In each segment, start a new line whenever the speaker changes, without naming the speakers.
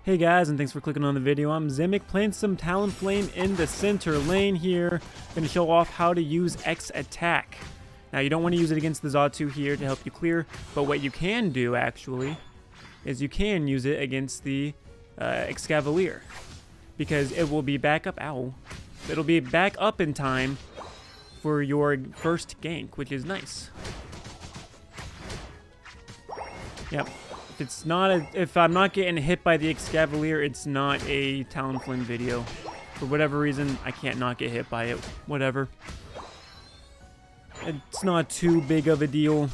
Hey guys, and thanks for clicking on the video. I'm Zimic playing some Talonflame in the center lane here. Going to show off how to use X attack. Now you don't want to use it against the Xatu here to help you clear, but what you can do actually is you can use it against the Excavalier, because it will be back up. Ow! It'll be back up in time for your first gank, which is nice. Yep. If I'm not getting hit by the Excavalier, it's not a Talonflame video. For whatever reason, I can't not get hit by it. Whatever. It's not too big of a deal.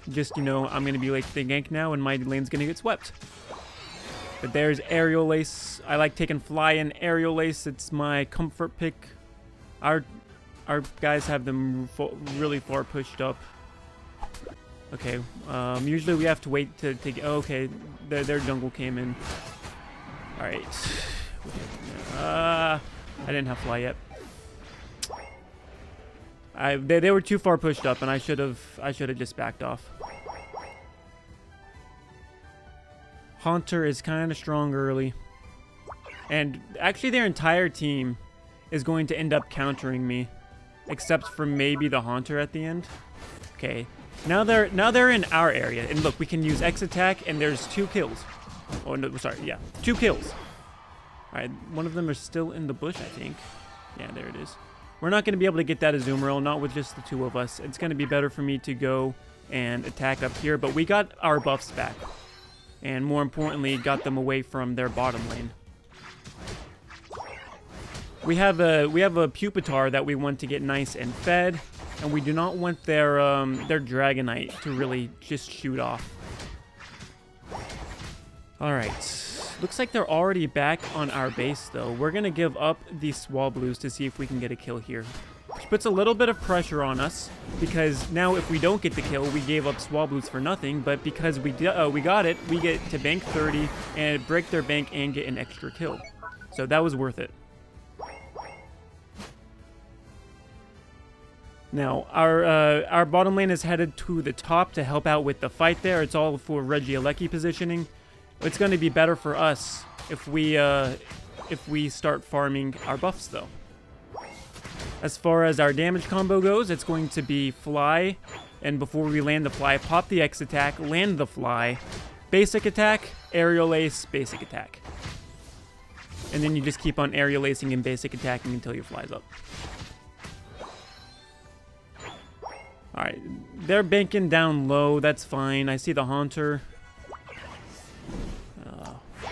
Just, you know, I'm going to be late to the gank now, and my lane's going to get swept. But there's Aerial Ace. I like taking Fly and Aerial Ace. It's my comfort pick. Our guys have them really far pushed up. Okay, usually we have to wait to take... Oh, okay, their jungle came in. Alright. I didn't have Fly yet. They were too far pushed up, and I should have just backed off. Haunter is kind of strong early. And actually their entire team is going to end up countering me. Except for maybe the Haunter at the end. Okay. Now they're in our area, and look, we can use X attack, and there's 2 kills. Oh no, sorry, yeah, 2 kills. All right, one of them is still in the bush, I think. Yeah, there it is. We're not going to be able to get that Azumarill, not with just the 2 of us. It's going to be better for me to go and attack up here, but we got our buffs back, and more importantly, got them away from their bottom lane. We have a Pupitar that we want to get nice and fed. And we do not want their Dragonite to really just shoot off. Alright. Looks like they're already back on our base, though. We're going to give up the Swablues to see if we can get a kill here. Which puts a little bit of pressure on us, because now if we don't get the kill, we gave up Swablues for nothing. But because we got it, we get to bank 30 and break their bank and get an extra kill. So that was worth it. Now, our bottom lane is headed to the top to help out with the fight there. It's all for Regieleki positioning. It's going to be better for us if we start farming our buffs, though. As far as our damage combo goes, it's going to be Fly, and before we land the Fly, pop the X attack, land the Fly, basic attack, Aerial Ace, basic attack. And then you just keep on Aerial Acing and basic attacking until your Fly's up. Alright, they're banking down low, that's fine. I see the Haunter.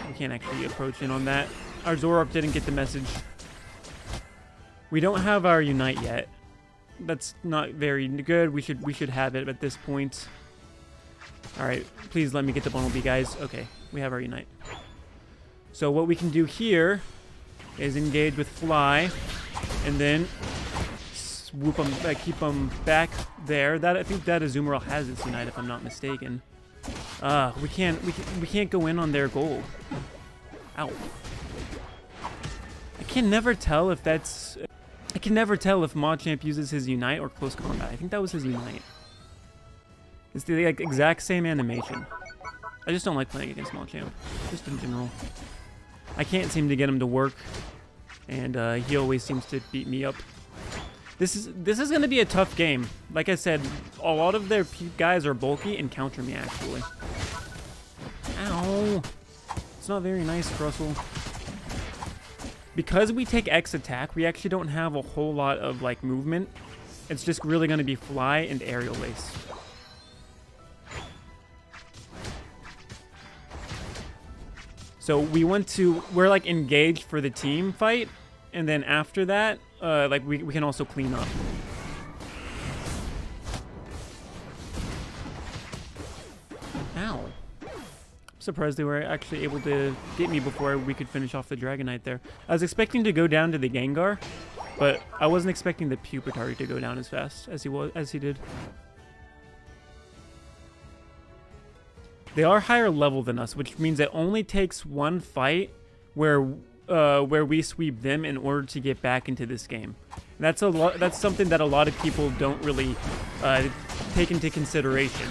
We can't actually approach in on that. Our Zoroark didn't get the message. We don't have our Unite yet. That's not very good. We should have it at this point. Alright, please let me get the Bumblebee, guys. Okay, we have our Unite. So what we can do here is engage with Fly, and then swoop them, keep them back there. I think that Azumarill has its Unite, if I'm not mistaken. We can't go in on their gold. Ow. I can never tell if Machamp uses his Unite or Close Combat. I think that was his Unite. It's the exact same animation. I just don't like playing against Machamp, just in general. I can't seem to get him to work, and he always seems to beat me up. This is going to be a tough game. Like I said, a lot of their guys are bulky and counter me, actually. Ow. It's not very nice, Russell. Because we take X attack, we actually don't have a whole lot of, like, movement. It's just really going to be Fly and Aerial Ace. So we're, like, engaged for the team fight. And then after that, like we can also clean up. Ow. I'm surprised they were actually able to get me before we could finish off the Dragonite there. I was expecting to go down to the Gengar, but I wasn't expecting the Pupitar to go down as fast as he did. They are higher level than us, which means it only takes one fight where we sweep them in order to get back into this game. And that's something that a lot of people don't really take into consideration.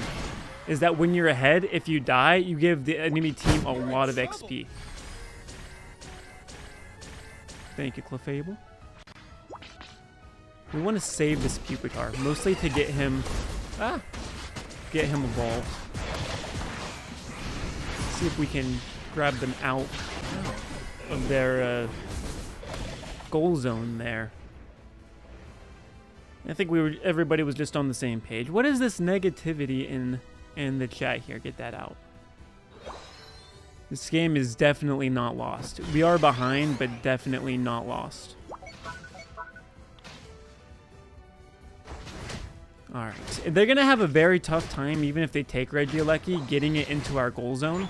is that when you're ahead, if you die, you give the enemy team a lot of XP. Thank you, Clefable. We want to save this Pupitar, mostly to get him evolved. See if we can grab them out of their goal zone there. I think everybody was just on the same page. What is this negativity in the chat here? Get that out. This game is definitely not lost. We are behind, but definitely not lost. Alright. They're going to have a very tough time, even if they take Regieleki, getting it into our goal zone.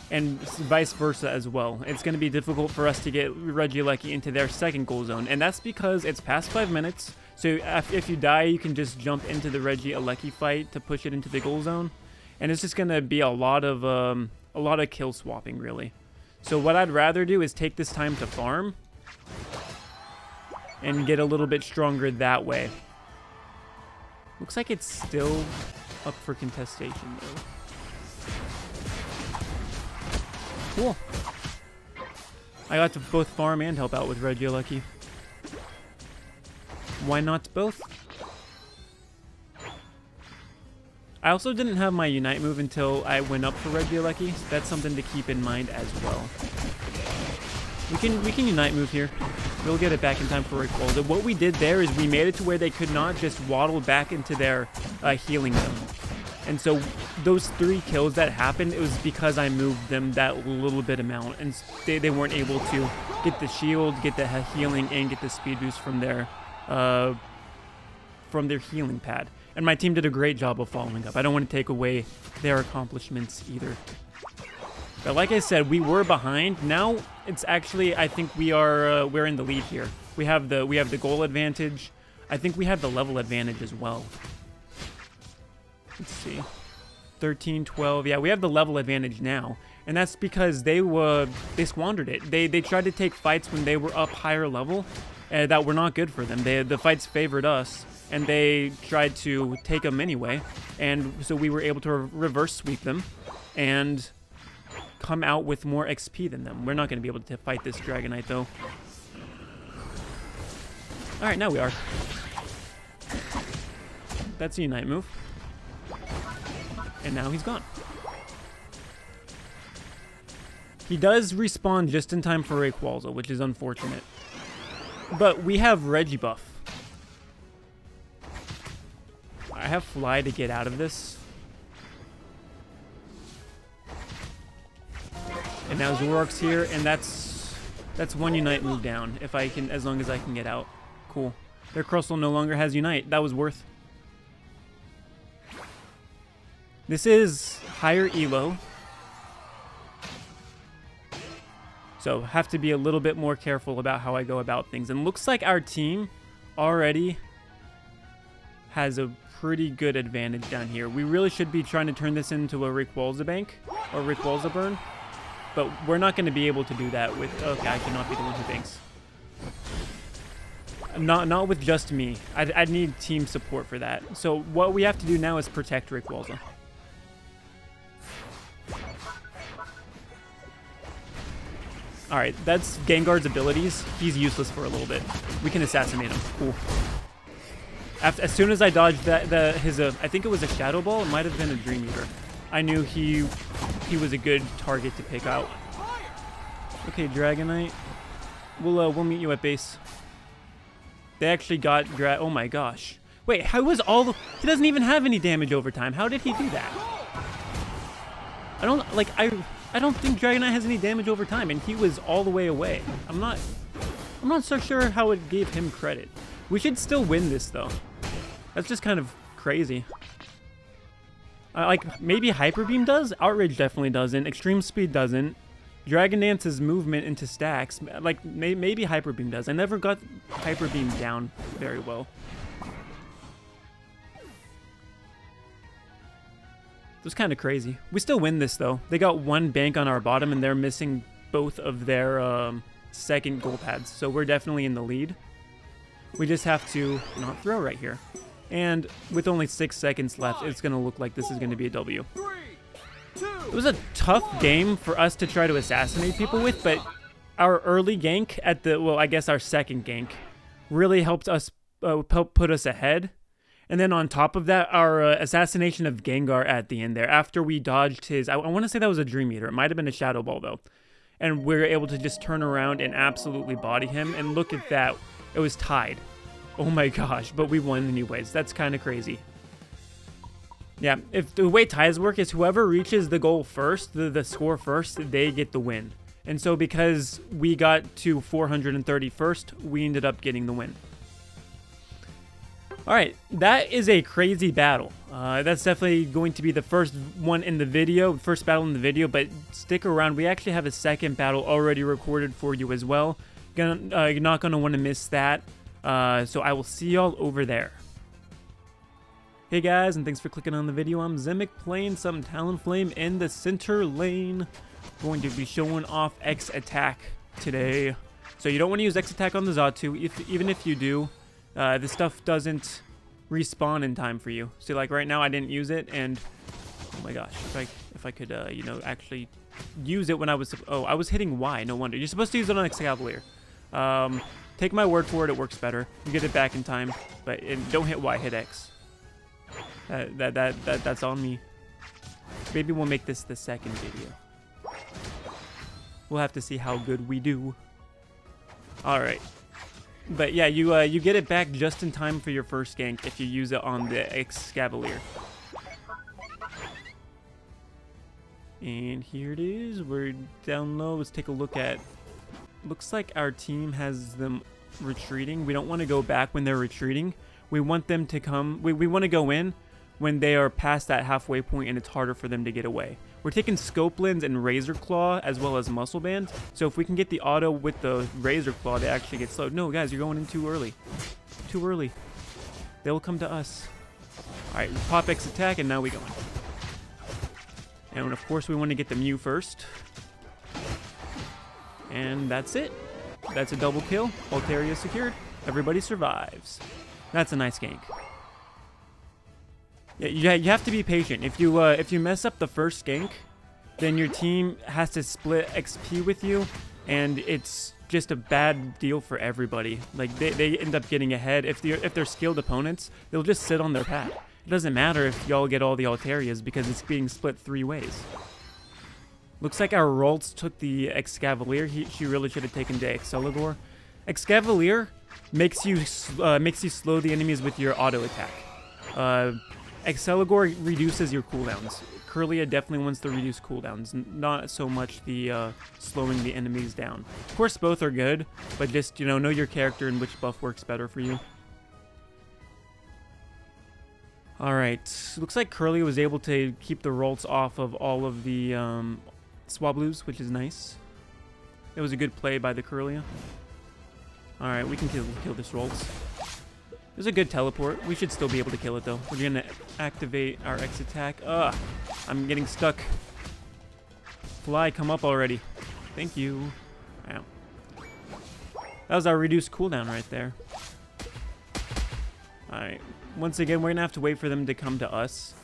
And vice versa as well. It's going to be difficult for us to get Regieleki into their second goal zone. And that's because it's past 5 minutes. So if you die, you can just jump into the Regieleki fight to push it into the goal zone. And it's just going to be a lot of kill swapping, really. So what I'd rather do is take this time to farm and get a little bit stronger that way. Looks like it's still up for contestation, though. Cool. I got to both farm and help out with Regieleki. Why not both? I also didn't have my Unite move until I went up for Regieleki, so that's something to keep in mind as well. We can Unite move here. We'll get it back in time for Rayquaza. What we did there is we made it to where they could not just waddle back into their healing zone. And so those 3 kills that happened, it was because I moved them that little bit amount, and they weren't able to get the shield, get the healing, and get the speed boost from their healing pad. And my team did a great job of following up. I don't want to take away their accomplishments either. But like I said, we were behind. Now it's actually, I think we're in the lead here. We have the goal advantage. I think we have the level advantage as well. Let's see. 13, 12. Yeah, we have the level advantage now. And that's because they squandered it. They tried to take fights when they were up higher level that were not good for them. The fights favored us, and they tried to take them anyway. And so we were able to reverse sweep them and come out with more XP than them. We're not going to be able to fight this Dragonite, though. Alright, now we are. That's a Unite move. And now he's gone. He does respawn just in time for Rayquaza, which is unfortunate. But we have Regibuff. I have Fly to get out of this. And now Zoroark's here, and that's one Unite move down, if I can, as long as I can get out. Cool. Their Crustle no longer has Unite. That was worth. This is higher elo, so have to be a little bit more careful about how I go about things. And looks like our team already has a pretty good advantage down here. We really should be trying to turn this into a Rayquaza bank or Rayquaza burn, but we're not going to be able to do that with. Okay, I cannot be the one who banks. Not with just me. I'd need team support for that. So what we have to do now is protect Rayquaza. Alright, that's Gengar's abilities. He's useless for a little bit. We can assassinate him. Cool. As soon as I dodged his I think it was a Shadow Ball. It might have been a Dream Eater. I knew he was a good target to pick out. Okay, Dragonite. We'll meet you at base. They actually got oh my gosh. Wait, how was he doesn't even have any damage over time. How did he do that? I don't think Dragonite has any damage over time, and he was all the way away. I'm not so sure how it gave him credit. We should still win this though. That's just kind of crazy. Like maybe Hyper Beam does. Outrage definitely doesn't. Extreme Speed doesn't. Dragon Dance's movement into stacks. Like maybe Hyper Beam does. I never got Hyper Beam down very well. It was kind of crazy. We still win this, though. They got one bank on our bottom, and they're missing both of their second goal pads. So we're definitely in the lead. We just have to not throw right here. And with only 6 seconds left, it's going to look like this is going to be a W. It was a tough game for us to try to assassinate people with, but our early gank at the, well, I guess our second gank really helped us, help put us ahead. And then on top of that, our assassination of Gengar at the end there, after we dodged his, I want to say that was a Dream Eater. It might have been a Shadow Ball, though. And we were able to just turn around and absolutely body him. And look at that. It was tied. Oh my gosh, but we won anyways. That's kind of crazy. Yeah, if the way ties work is whoever reaches the goal first, the score first, they get the win. And so because we got to 431st, we ended up getting the win. Alright, that is a crazy battle. That's definitely going to be the first one in the video, first battle in the video, but stick around. We actually have a second battle already recorded for you as well. You're not going to want to miss that. So I will see y'all over there. Hey guys, and thanks for clicking on the video. I'm Zimic playing some Talonflame in the center lane. Going to be showing off X attack today. So you don't want to use X attack on the Xatu. Even if you do, this stuff doesn't respawn in time for you. So like right now I didn't use it, and oh my gosh, if I could you know, actually use it when I was, oh, I was hitting Y, no wonder. You're supposed to use it on Excavalier. Take my word for it, it works better. You get it back in time, but don't hit Y, hit X. That's on me. Maybe we'll make this the second video. We'll have to see how good we do. All right. But yeah, you get it back just in time for your first gank if you use it on the Excavalier. And here it is. We're down low. Let's take a look at... Looks like our team has them retreating. We don't want to go back when they're retreating. We want them to come... We want to go in when they are past that halfway point and it's harder for them to get away. We're taking Scope Lens and Razor Claw as well as Muscle Band. So if we can get the auto with the Razor Claw, they actually get slowed. No, guys, you're going in too early. Too early. They'll come to us. Alright, we pop X attack and now we go in. And of course we want to get the Mew first. And that's it. That's a double kill. Altaria secured. Everybody survives. That's a nice gank. Yeah, you have to be patient. If you mess up the first gank, then your team has to split XP with you, and it's just a bad deal for everybody. Like they end up getting ahead. If they're skilled opponents, they'll just sit on their pad. It doesn't matter if y'all get all the Altarias because it's being split 3 ways. Looks like our Ralts took the Excavalier. She really should have taken the Excalibur. Excavalier makes you slow the enemies with your auto attack. Excalibur reduces your cooldowns. Kirlia definitely wants to reduce cooldowns, not so much the slowing the enemies down. Of course, both are good, but just, you know your character and which buff works better for you. Alright, looks like Kirlia was able to keep the Ralts off of all of the Swablues, which is nice. It was a good play by the Kirlia. Alright, we can kill this Ralts. There's a good teleport. We should still be able to kill it, though. We're going to activate our X attack. Ugh, I'm getting stuck. Fly, come up already. Thank you. Wow. That was our reduced cooldown right there. Alright. Once again, we're going to have to wait for them to come to us.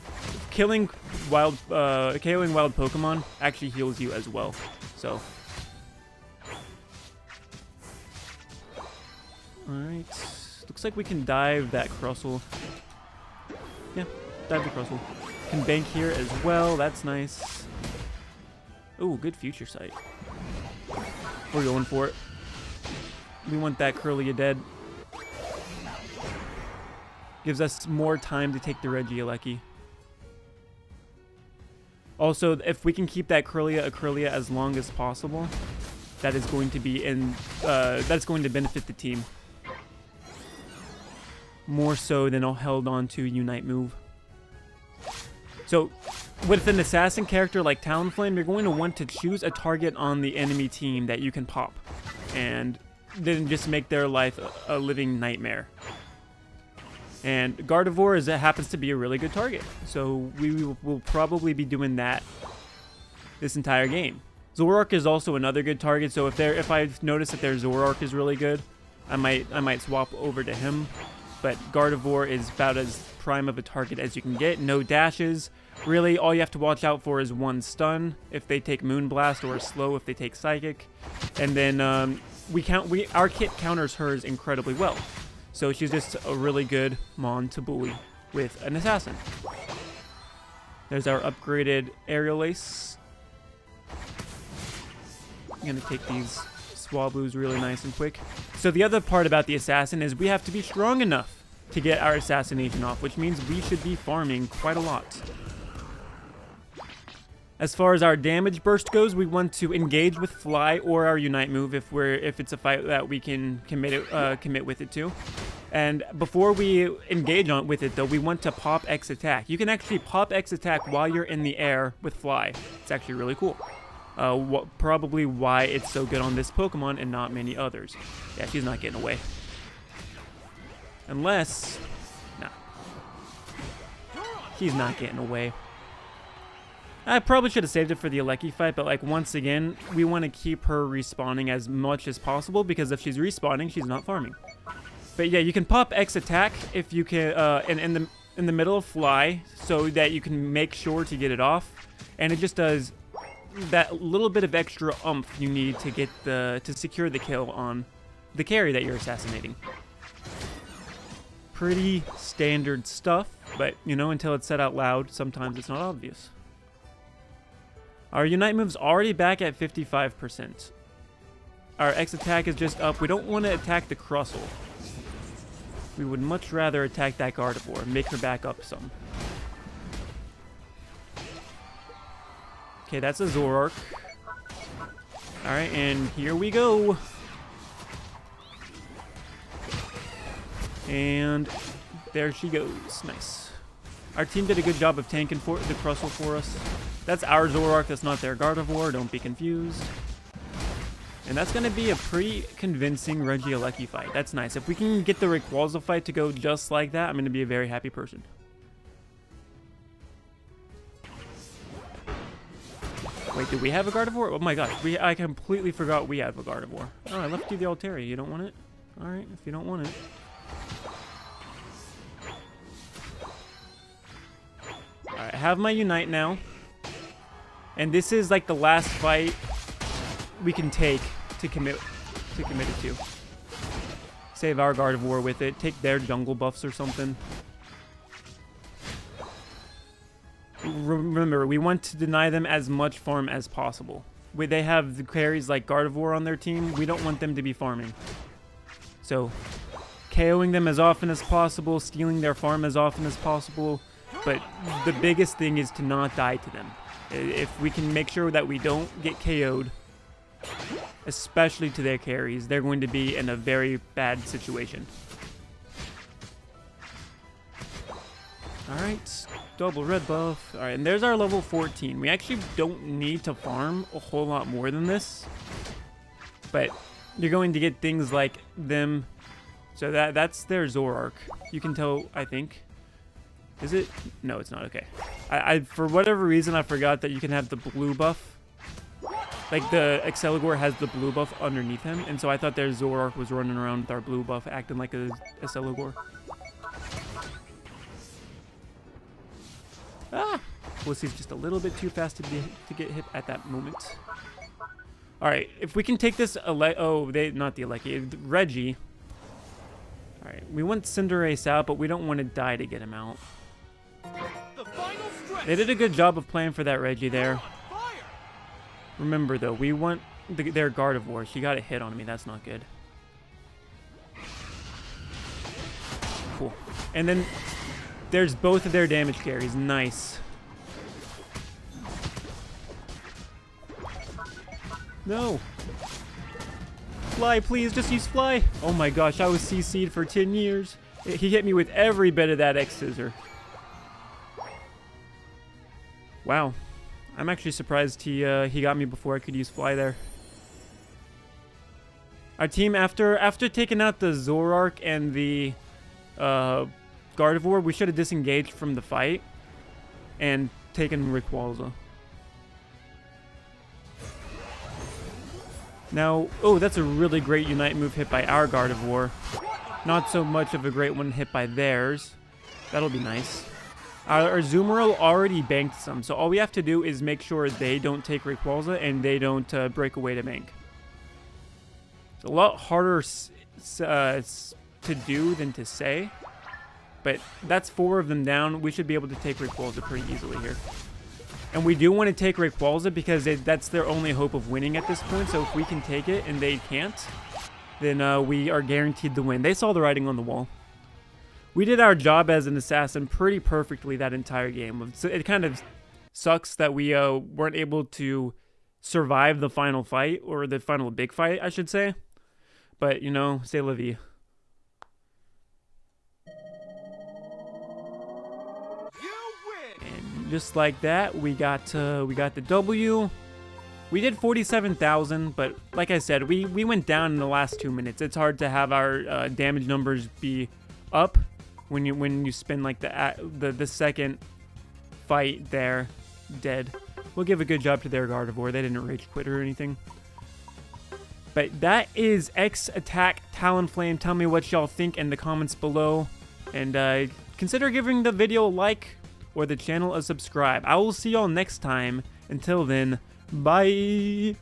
KOing wild Pokemon actually heals you as well. So. Alright. Looks like we can dive that Crustle. Yeah, dive the Crustle. Can bank here as well. That's nice. Oh, good future sight. We're going for it. We want that Kirlia dead. Gives us more time to take the Regieleki. Also, if we can keep that Kirlia as long as possible, that is going to be that's going to benefit the team. More so than held on to Unite move. So, with an assassin character like Talonflame, you're going to want to choose a target on the enemy team that you can pop, and then just make their life a living nightmare. And Gardevoir happens to be a really good target, so we will probably be doing that this entire game. Zoroark is also another good target, so if I notice that their Zoroark is really good, I might swap over to him. But Gardevoir is about as prime of a target as you can get. No dashes, Really, all you have to watch out for is one stun if they take Moonblast, or a slow if they take Psychic. And then our kit counters hers incredibly well. So she's just a really good Mon to bully with an assassin. There's our upgraded Aerial Ace. I'm gonna take these Swablues really nice and quick. So the other part about the assassin is we have to be strong enough to get our assassination off, which means we should be farming quite a lot. As far as our damage burst goes, we want to engage with Fly or our Unite move if it's a fight that we can commit with it to. And before we engage with it, though, we want to pop X attack. You can actually pop X attack while you're in the air with Fly. It's actually really cool. Probably why it's so good on this Pokemon and not many others. Yeah, she's not getting away. Unless... Nah. She's not getting away. I probably should have saved it for the Alecki fight, but like once again, we want to keep her respawning as much as possible, because if she's respawning, she's not farming. But yeah, you can pop X attack if you can, in the middle of Fly, so that you can make sure to get it off, and it just does that little bit of extra oomph you need to get to secure the kill on the carry that you're assassinating. Pretty standard stuff, but you know, until it's said out loud, sometimes it's not obvious. Our Unite move's already back at 55%. Our X attack is just up. We don't want to attack the Crustle. We would much rather attack that Gardevoir and make her back up some. Okay, that's a Zoroark. Alright, and here we go. And there she goes. Nice. Our team did a good job of tanking for the Crustle for us. That's our Zoroark, that's not their Gardevoir, don't be confused. And that's going to be a pretty convincing Regieleki fight. That's nice. If we can get the Rayquaza fight to go just like that, I'm going to be a very happy person. Wait, do we have a Gardevoir? Oh my gosh, I completely forgot we have a Gardevoir. Oh, I left you the Altaria. You don't want it? Alright, if you don't want it. Alright, I have my Unite now. And this is like the last fight we can take to commit it to. Save our Gardevoir with it. Take their jungle buffs or something. Remember, we want to deny them as much farm as possible. They have the carries like Gardevoir on their team. We don't want them to be farming. So, KOing them as often as possible, stealing their farm as often as possible. But the biggest thing is to not die to them. If we can make sure that we don't get KO'd, especially to their carries, they're going to be in a very bad situation. Alright, double red buff. Alright, and there's our level 14. We actually don't need to farm a whole lot more than this. But you're going to get things like them. So that's their Zoroark. You can tell, I think. Is it? No, it's not. Okay. I for whatever reason, I forgot that you can have the blue buff. Like, the Exceligor has the blue buff underneath him, and so I thought their Zoroark was running around with our blue buff, acting like a Exceligor. Ah! Wussy's just a little bit too fast to get hit at that moment. Alright, if we can take this not the Alecki, Reggie. Alright, we want Cinderace out, but we don't want to die to get him out. They did a good job of playing for that Reggie there. Remember, though, we want their Gardevoir. She got a hit on me. That's not good. Cool. And then there's both of their damage carries. Nice. No. Fly, please. Just use Fly. Oh my gosh, I was CC'd for 10 years. He hit me with every bit of that X-Scissor. Wow. I'm actually surprised he got me before I could use Fly there. Our team, after taking out the Zoroark and the Gardevoir, we should have disengaged from the fight and taken Rayquaza. Now, oh, that's a really great Unite move hit by our Gardevoir. Not so much of a great one hit by theirs. That'll be nice. Our Azumarill already banked some, so all we have to do is make sure they don't take Rayquaza and they don't break away to bank. It's a lot harder to do than to say, but that's 4 of them down. We should be able to take Rayquaza pretty easily here. And we do want to take Rayquaza because that's their only hope of winning at this point, so if we can take it and they can't, then we are guaranteed the win. They saw the writing on the wall. We did our job as an assassin pretty perfectly that entire game. So it kind of sucks that we weren't able to survive the final fight, or the final big fight, I should say. But, you know, c'est la vie. And just like that, we got the W. We did 47,000, but like I said, we went down in the last 2 minutes. It's hard to have our damage numbers be up when you spend like the second fight there dead. We'll give a good job to their Gardevoir. They didn't rage quit or anything. But that is X Attack Talonflame. Tell me what y'all think in the comments below, and consider giving the video a like or the channel a subscribe. I will see y'all next time. Until then, bye.